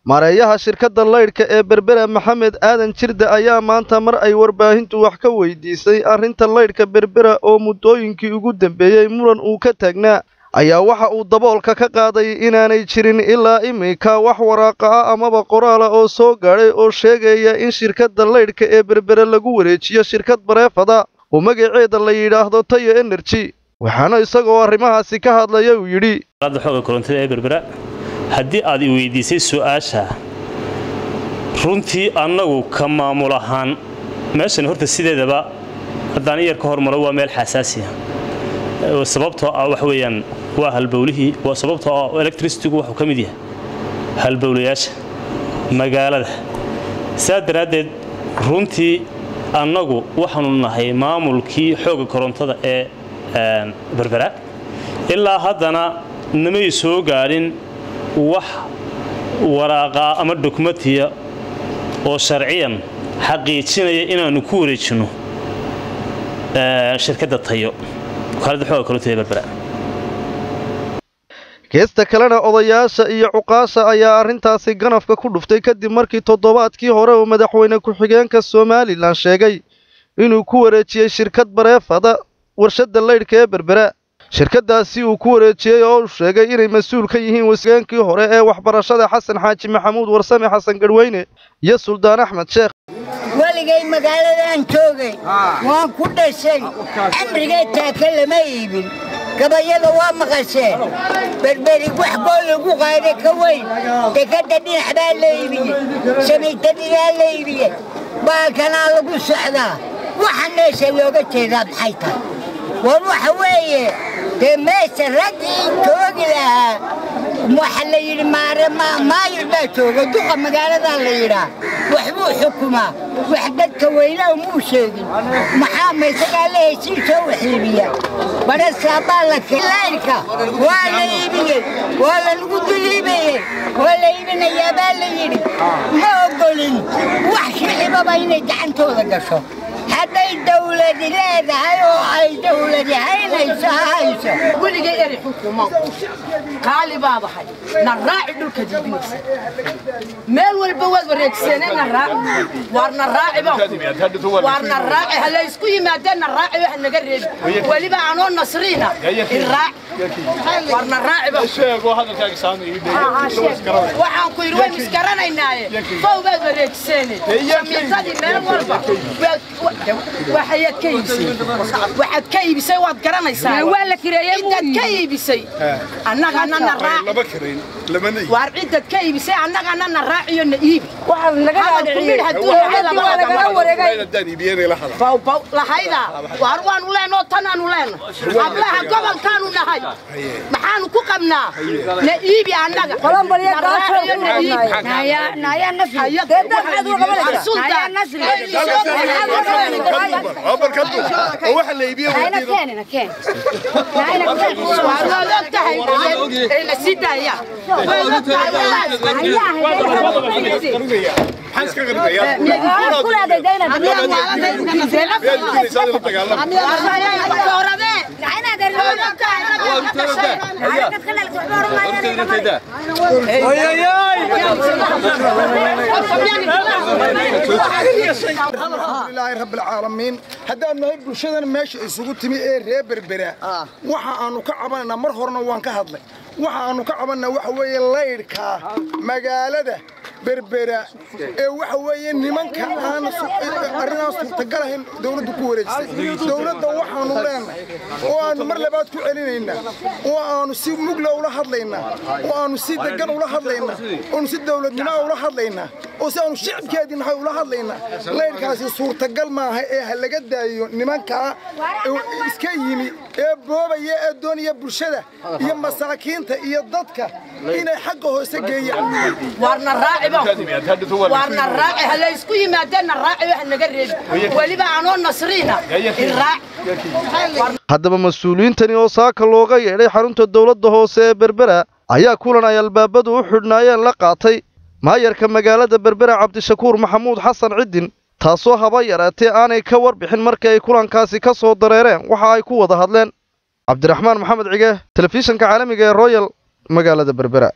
maareeyaha shirkadda laydhka ee Berbera Maxamed Aadan Jirde ayaa maanta mar ay warbaahintu wax ka weydiisay arrinta laydhka Berbera oo muddooyinkii ugu dambeeyay muran uu ka taagnaa ayaa waxa uu daboolka ka qaaday inaanay jirin ilaa imika wax waraaqa ah amaba qoraal oo soo gaadhay oo sheegaya in shirkadda laydhka ee Berbera lagu wareejiyo shirkad bareefada oo magaceeda la yiraahdo Tayo Energy waxaana isagoo arrimahaasi ka hadlaya uu yiri korontada ee Berbera haddii aad i weydiisay su'aasha runtii annagu ka maamul ahaan meeshan horta sideedaba haddaan yar ka hormaro waa meel xasaasi ah sababtoo ah wax weeyaan waa halbowlihii waa sababtoo ah electricity-gu wuxuu ka mid yahay halbowlayaasha magaalada saadaradeed runtii annagu waxaanu nahay maamulkii xooga korontada ee Berbera ilaa haddana namay soo gaarin wax waraaqa ama dokumentiya oo sharciyan xaqiijinaya inaanu ku wareejino shirkadda Tayo kaalada xooga korontada ee Berbera geesta kalena odayaasha iyo cuqaasha ayaa arrintaasi ganafka ku dhuftay kadib markii toddobaadkii hore uu madaxweyne ku-xigeenka Somaliland sheegay inuu ku wareejiyay shirkad bareefada warshadda laydhka ee Berbera shirkadaasi uu ku wareejiyay oo uu sheegay inay mas'uul ka yihiin wasiirkii hore ee waxbarashada Xasan Xaaji Maxamuud Warsame Xasan Garweyne iyo Suldaan Axmed Sheekh waligay magaaladan joogay waan ku dhashay amrigay taakallama iibin gabayada waa maqasheen berberi wax gool lagu qaaday ka weyn dekada dhinac baa la iibiyey samaytadigaa la iibiyey baalkanaa lagu socdaa waxa meesha looga jeedaa maxay tahay war waxa weeye dee meesha raggii joogi lahaa waxa la yidhi maayir baa jooga duqa magaaladaa la yidhaa waxbuu xukumaa wax dadka weynaha muu sheegin maxaa maysagaa la heshiisoo wax iibiya badhasaabaa la laydhka waa la iibiyey waa lalagu duliibayey waa la iibinayaa baa la yidhi ma ogolin wax shicibaba inay gacantooda gasho hadday dawladi leedahay oo ay dawladi haynayso hayso weligay eri xukumo qaali baadahay naraaci dhulka diibinaysa meel walba waad wareegsaneen naraaci warna raaci baa warna raaci hala isku yimaadeen naraaci wax naga reeb waliba aanoo nasriina iraac warna raaci baa sheego hadalkaaga saamay waxaan ku yiri way miskaranaynaay fawbaad wareegsaneen samitadii meel walba waxaad ka iibisay waad garanaysaa waa la kireeyay intaad ka iibisay annagana naraaci waar ciidad ka iibisay annagana naraaciyo na iibi waxaan laga lahayda waar waan u leenoo tanaanu leena ablaha gobolkaanu nahay maxaanu ku qabnaa na iibi annaga naya nasri waxa la iibiyo أنا كان لله رب العالمين هذا نهي بلشدنا ماشي isugu timi ee reer Berbera waxa aanu ka cabanayna mar horena waan ka hadlay waxa aanu ka cabanayna waxa weeye laydhka magaalada Berbera ee waxa weeye nimanka aan arrintaas suurtagalayn dawladdu ku wareejisay dawladda waxaanu leenahay oo aanu mar labaad ku celinayna oo aanu si mugla ula hadlayna oo aanu si degan ula hadlayna oo si dawladnimo ula hadlayna oo si aanu shacabkeedina ula hadlayna laydhkaasi suurtagal ma aha ee halaga daayo nimanka iska yimi ee boobaya ee doonaya bulshada iyo masaakiinta iyo dadka inay xaq hoose geeyaan warna raaci warna raaci hala isku yimaadeen raaci wax naga reeb waliba aanoo nasriina iraac haddaba mas'uuliyiintani oo saaka looga yeedhay xarunta dawladda hoose ee Berbera ayaa kulan ay albaabadu u xidhnaayeen la qaatay maayarka magaalada Berbera Cabdishakuur Maxamuud Xasan Cidin taasoo haba yaraatee aanay ka warbixin markii ay kulankaasi ka soo dareereen waxa ay ku wada hadleen Cabdiraxmaan Maxamed Cige telefishinka caalamiga ee Royal magaalada Berbera.